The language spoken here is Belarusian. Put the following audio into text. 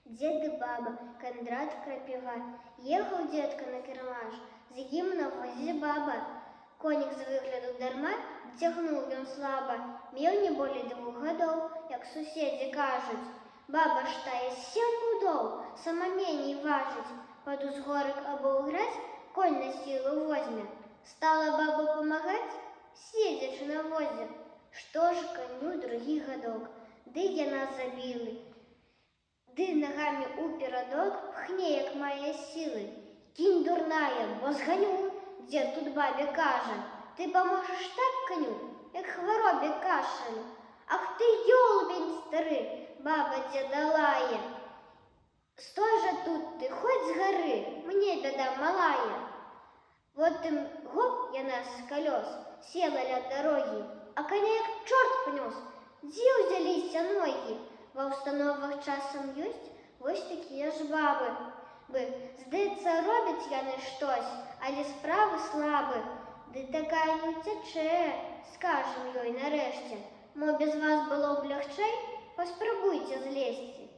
Дед и баба, Кондрат крапива. Ехал дедка на кірмаш, з ім на возі баба. Конік з вигляду дарма, цягнуў ён слаба. Меў не болей 2 гадоў, як суседзі кажуць. Баба ж тая 7 пудоў, сама меней важыць. Пад узгорак або ўграць, конь на сілу возьме. Стала баба памагаць, седзячы на возе. Што ж коню 2 гадок, ды яна забілы. Ды нагамі ў перадок пхне, як мае сілы. Кінь, дурная, бо зганю, дзед тут бабе кажа. Ты паможаш так коню, як хваробе кашалю. Ах ты, ёлбень стары, баба дзеда лае. Стой жа тут ты, хоць з гары, мне бяда малая. Вот тым гоп яна з калёс села ля дарогі, а коня як чорт панёс. Дзе ўзяліся ногі? Ва ўстановах часам ёсць вось такія ж бабы. Здаецца, робяць яны штось, але справы слабы. Ды такая не ўцячэ, скажам ёй нарэшце. Мо без вас было б лягчэй? Паспрабуйце злезці.